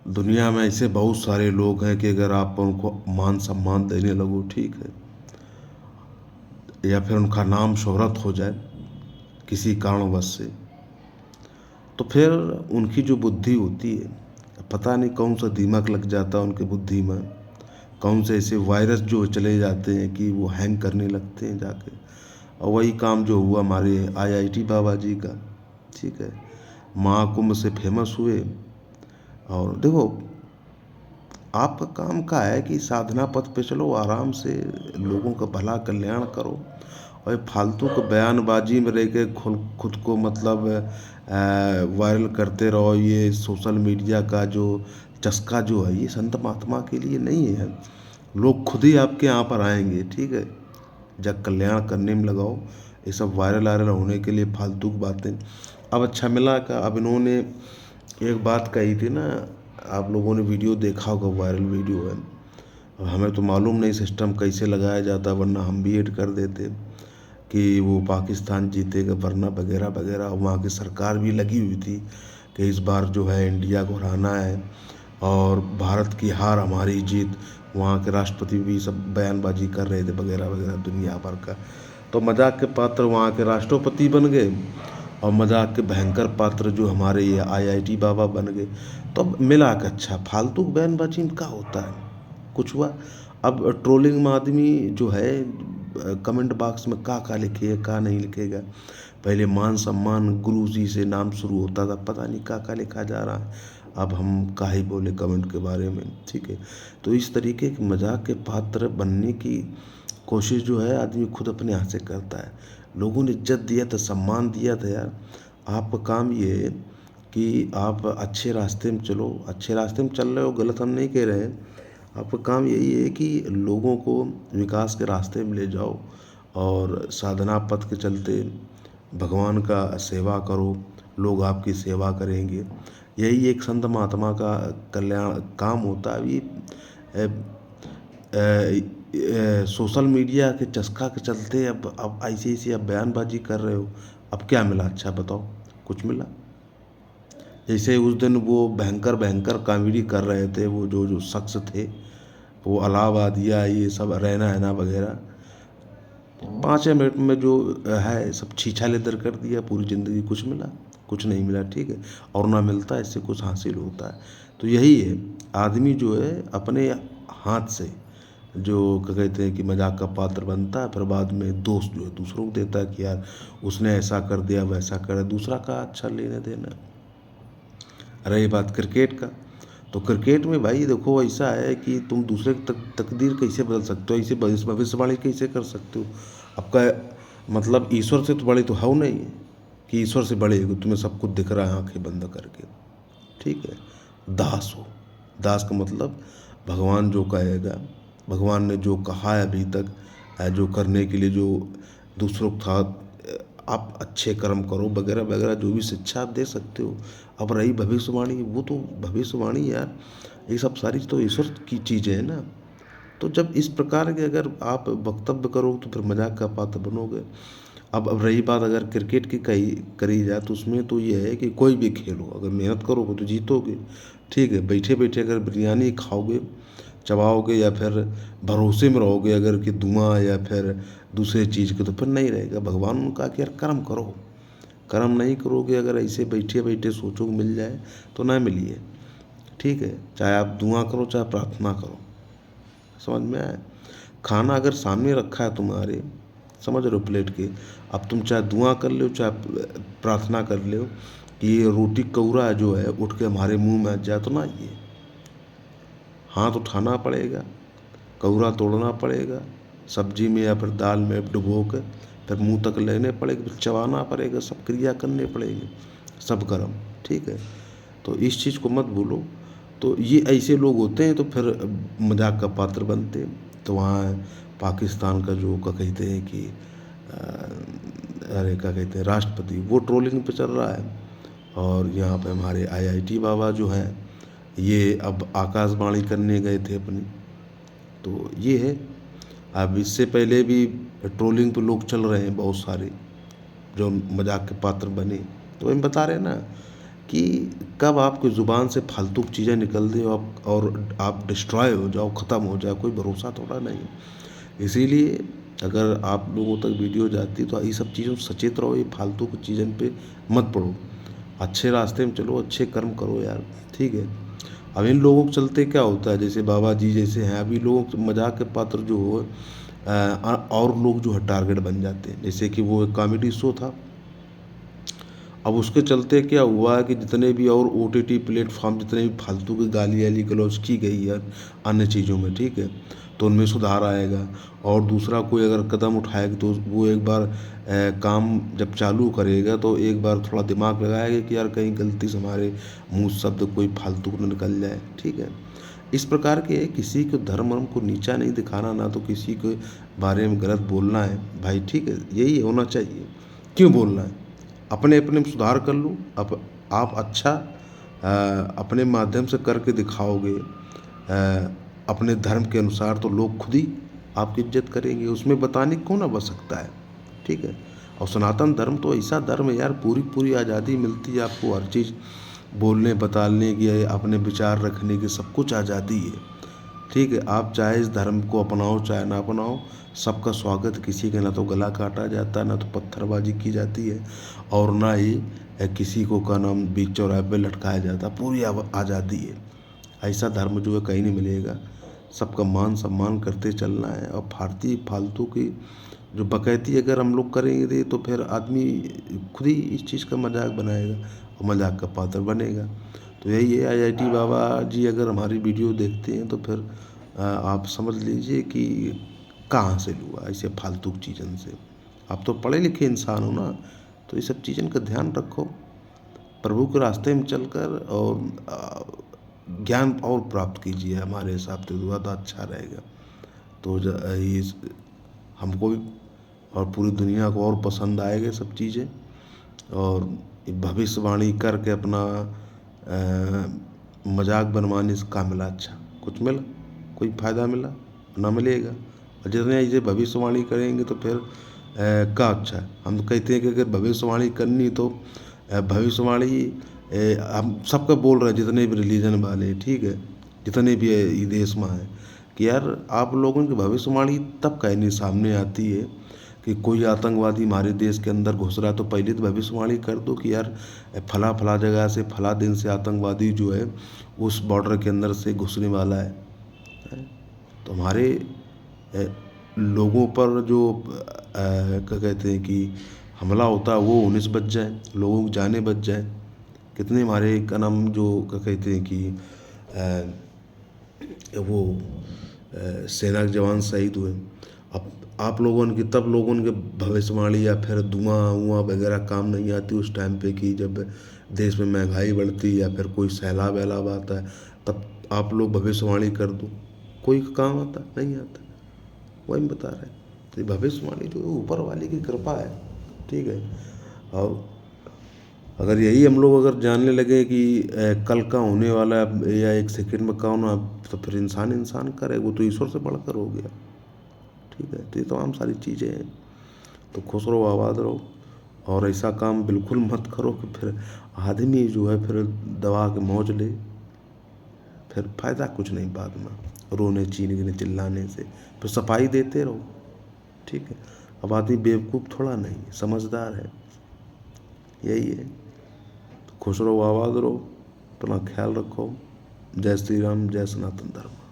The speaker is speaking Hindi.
दुनिया में ऐसे बहुत सारे लोग हैं कि अगर आप उनको मान सम्मान देने लगो, ठीक है, या फिर उनका नाम शोहरत हो जाए किसी कारणवश से, तो फिर उनकी जो बुद्धि होती है, पता नहीं कौन सा दिमाग लग जाता है उनकी बुद्धि में, कौन से ऐसे वायरस जो चले जाते हैं कि वो हैंग करने लगते हैं जाके। और वही काम जो हुआ हमारे आईआईटी बाबा जी का, ठीक है, महाकुंभ से फेमस हुए। और देखो, आपका काम का है कि साधना पथ पे चलो, आराम से लोगों का भला कल्याण करो, और ये फालतू को बयानबाजी में रह के खुद को मतलब वायरल करते रहो। ये सोशल मीडिया का जो चस्का जो है, ये संत महात्मा के लिए नहीं है। लोग खुद ही आपके यहाँ पर आएंगे, ठीक है, जब कल्याण करने में लगाओ। ये सब वायरल वायरल होने के लिए फालतू की बातें। अब अच्छा मिला का, अब इन्होंने एक बात कही थी ना, आप लोगों ने वीडियो देखा होगा, वायरल वीडियो है। अब हमें तो मालूम नहीं सिस्टम कैसे लगाया जाता, वरना हम भी ऐड कर देते कि वो पाकिस्तान जीतेगा, वरना वगैरह वगैरह। वहाँ की सरकार भी लगी हुई थी कि इस बार जो है इंडिया को हराना है, और भारत की हार हमारी जीत। वहाँ के राष्ट्रपति भी सब बयानबाजी कर रहे थे वगैरह वगैरह दुनिया भर का। तो मजाक के पात्र वहाँ के राष्ट्रपति बन गए, और मजाक के भयंकर पात्र जो हमारे ये आईआईटी बाबा बन गए। तो अब मिला के अच्छा, फालतू बयानबाजी इनका होता है, कुछ हुआ। अब ट्रोलिंग में आदमी जो है कमेंट बॉक्स में का लिखेगा, का नहीं लिखेगा। पहले मान सम्मान गुरु जी से नाम शुरू होता था, पता नहीं का लिखा जा रहा है। अब हम का ही बोले कमेंट के बारे में, ठीक है। तो इस तरीके के मजाक के पात्र बनने की कोशिश जो है आदमी खुद अपने हाथ से करता है। लोगों ने इज्जत दिया था, सम्मान दिया था यार। आपका काम ये है कि आप अच्छे रास्ते में चलो, अच्छे रास्ते में चल रहे हो, गलत हम नहीं कह रहे हैं। आपका काम यही है कि लोगों को विकास के रास्ते में ले जाओ, और साधना पथ के चलते भगवान का सेवा करो, लोग आपकी सेवा करेंगे। यही एक संत महात्मा का कल्याण काम होता है। अभी सोशल मीडिया के चस्का के चलते अब ऐसे ऐसे अब बयानबाजी कर रहे हो। अब क्या मिला अच्छा बताओ, कुछ मिला? जैसे उस दिन वो भयंकर भयंकर कॉमेडी कर रहे थे, वो जो जो शख्स थे, वो अलाहाबादिया ये सब रहना है ना वगैरह, 5 मिनट में जो है सब छीछा लेदर कर दिया। पूरी ज़िंदगी कुछ मिला? कुछ नहीं मिला, ठीक है। और ना मिलता है, इससे कुछ हासिल होता है। तो यही है, आदमी जो है अपने हाथ से जो क्या कहते हैं कि मजाक का पात्र बनता है, फिर बाद में दोष जो है दूसरों को देता है कि यार उसने ऐसा कर दिया, वैसा कर दिया, दूसरा का अच्छा लेने देना। रही बात क्रिकेट का, तो क्रिकेट में भाई देखो ऐसा है कि तुम दूसरे की तकदीर कैसे बदल सकते हो, ऐसे भविष्यवाणी कैसे कर सकते हो? आपका मतलब ईश्वर से तो बड़े तो हो नहीं कि ईश्वर से बड़े हो, तुम्हें सब कुछ दिख रहा है आंखें बंद करके, ठीक है। दास हो, दास का मतलब भगवान जो कहेगा, भगवान ने जो कहा है अभी तक, जो करने के लिए जो दूसरों को था, आप अच्छे कर्म करो वगैरह वगैरह, जो भी शिक्षा आप दे सकते हो। अब रही भविष्यवाणी, वो तो भविष्यवाणी यार, ये सब सारी तो ईश्वर की चीज़ें हैं ना। तो जब इस प्रकार के अगर आप वक्तव्य करो तो फिर मजाक का पात्र बनोगे। अब रही बात अगर क्रिकेट की करी जाए, तो उसमें तो ये है कि कोई भी खेल हो, अगर मेहनत करोगे तो जीतोगे, ठीक है। बैठे बैठे अगर बिरयानी खाओगे, चबाओगे, या फिर भरोसे में रहोगे अगर कि धुआं या फिर दूसरे चीज़ के, तो फिर नहीं रहेगा। भगवान ने कहा कि यार कर्म करो, कर्म नहीं करोगे, अगर ऐसे बैठे बैठे सोचो मिल जाए तो ना मिलिए, ठीक है। चाहे आप दुआ करो चाहे प्रार्थना करो, समझ में आए? खाना अगर सामने रखा है तुम्हारे, समझ रहे हो, प्लेट के, अब तुम चाहे दुआ कर लो चाहे प्रार्थना कर लो कि ये रोटी कौरा जो है उठ के हमारे मुंह में आ जाए, तो ना, ये हाथ उठाना पड़ेगा, कौरा तोड़ना पड़ेगा, सब्जी में या फिर दाल में डुबो के फिर मुंह तक लेने पड़ेगा, फिर चबाना पड़ेगा, सब क्रिया करने पड़ेगी, सब कर्म, ठीक है। तो इस चीज़ को मत भूलो। तो ये ऐसे लोग होते हैं तो फिर मजाक का पात्र बनते हैं। तो वहाँ पाकिस्तान का जो क्या कहते हैं कि अरे क्या कहते हैं राष्ट्रपति, वो ट्रोलिंग पे चल रहा है। और यहाँ पे हमारे आईआईटी बाबा जो हैं, ये अब आकाशवाणी करने गए थे अपनी। तो ये है। अब इससे पहले भी ट्रोलिंग पे लोग चल रहे हैं बहुत सारे, जो मजाक के पात्र बने। तो हम बता रहे हैं ना कि कब आपकी ज़ुबान से फालतू की चीज़ें निकल दें और आप डिस्ट्रॉय हो जाओ, ख़त्म हो जाए, कोई भरोसा थोड़ा नहीं है। इसीलिए अगर आप लोगों तक वीडियो जाती है तो ये सब चीज़ों से सचेत रहो, ये फालतू की चीज़ों पे मत पड़ो। अच्छे रास्ते में चलो, अच्छे कर्म करो यार, ठीक है। अब इन लोगों के चलते क्या होता है, जैसे बाबा जी जैसे हैं, अभी लोगों के मजाक के पात्र जो हो और लोग जो है टारगेट बन जाते हैं। जैसे कि वो एक कॉमेडी शो था, अब उसके चलते क्या हुआ है कि जितने भी और OTT प्लेटफॉर्म जितने भी फालतू की गाली वाली गलौज की गई है अन्य चीज़ों में, ठीक है, तो उनमें सुधार आएगा। और दूसरा कोई अगर कदम उठाएगा तो वो एक बार काम जब चालू करेगा तो एक बार थोड़ा दिमाग लगाएगा कि यार कहीं गलती से हमारे मुंह शब्द कोई फालतू न निकल जाए, ठीक है। इस प्रकार के किसी को धर्म वर्म को नीचा नहीं दिखाना, ना तो किसी के बारे में गलत बोलना है भाई, ठीक है, यही होना चाहिए। क्यों बोलना है, अपने अपने में सुधार कर लो। आप अच्छा अपने माध्यम से करके दिखाओगे अपने धर्म के अनुसार, तो लोग खुद ही आपकी इज्जत करेंगे, उसमें बताने को ना बच सकता है, ठीक है। और सनातन धर्म तो ऐसा धर्म है यार, पूरी पूरी आज़ादी मिलती है आपको, हर चीज़ बोलने बताने की, अपने विचार रखने की, सब कुछ आज़ादी है, ठीक है। आप चाहे इस धर्म को अपनाओ चाहे ना अपनाओ, सबका स्वागत, किसी का ना तो गला काटा जाता है, ना तो पत्थरबाजी की जाती है, और ना ही किसी को का नाम बीच चौराहे पे लटकाया जाता। पूरी आज़ादी है। ऐसा धर्म जो है कहीं नहीं मिलेगा। सबका मान सम्मान करते चलना है। और फालतू की जो बकैती अगर हम लोग करेंगे तो फिर आदमी खुद ही इस चीज़ का मजाक बनाएगा और मजाक का पात्र बनेगा। तो यही है, IIT बाबा जी अगर हमारी वीडियो देखते हैं तो फिर आप समझ लीजिए कि कहाँ से लुआ ऐसे फालतू की चीज़न से। आप तो पढ़े लिखे इंसान हो ना, तो ये सब चीज़न का ध्यान रखो, प्रभु के रास्ते में चलकर, और ज्ञान और प्राप्त कीजिए। हमारे हिसाब से ज़्यादा अच्छा रहेगा। तो ये हमको भी और पूरी दुनिया को और पसंद आएगा सब चीज़ें। और भविष्यवाणी करके अपना मजाक बनवाने से क्या मिला, अच्छा कुछ मिला, कोई फ़ायदा मिला ना, मिलेगा। और जितने ऐसे भविष्यवाणी करेंगे तो फिर क्या अच्छा है। हम तो कहते हैं कि अगर भविष्यवाणी करनी तो भविष्यवाणी हम सबका बोल रहे हैं, जितने भी रिलीजन वाले, ठीक है, जितने भी ये देश में हैं, कि यार आप लोगों की भविष्यवाणी तब कहनी सामने आती है कि कोई आतंकवादी हमारे देश के अंदर घुस रहा है, तो पहले तो भविष्यवाणी कर दो कि यार फला फला जगह से फला दिन से आतंकवादी जो है उस बॉर्डर के अंदर से घुसने वाला है। तो हमारे लोगों पर जो क्या कहते हैं कि हमला होता है वो होने से बच जाए, लोगों की जानें बच जाए। कितने हमारे का नाम जो क्या कहते हैं कि वो सेना के जवान शहीद हुए। अब आप लोगों की तब लोगों के भविष्यवाणी या फिर धुआं वगैरह काम नहीं आती उस टाइम पे, कि जब देश में महंगाई बढ़ती या फिर कोई सैलाब वैलाब आता है, तब आप लोग भविष्यवाणी कर दो, कोई काम आता नहीं आता। वही बता रहे हैं, तो भविष्यवाणी जो ऊपर वाले की कृपा है, ठीक है। और अगर यही हम लोग अगर जानने लगे कि कल का होने वाला है या एक सेकंड में का होना, तो फिर इंसान करे, वो तो ईश्वर से बढ़कर हो गया, ठीक है। तो ये तमाम सारी चीज़ें हैं। तो खुश रहो, आबाद रहो, और ऐसा काम बिल्कुल मत करो कि फिर आदमी जो है फिर दबा के मौज ले, फिर फ़ायदा कुछ नहीं बाद में रोने चीखने चिल्लाने से। फिर सफाई देते रहो, ठीक है। अब आदमी बेवकूफ़ थोड़ा नहीं, समझदार है, यही है। खुश रहो, आबाद रहो, अपना ख्याल रखो। जय श्री राम, जय सनातन धर्म।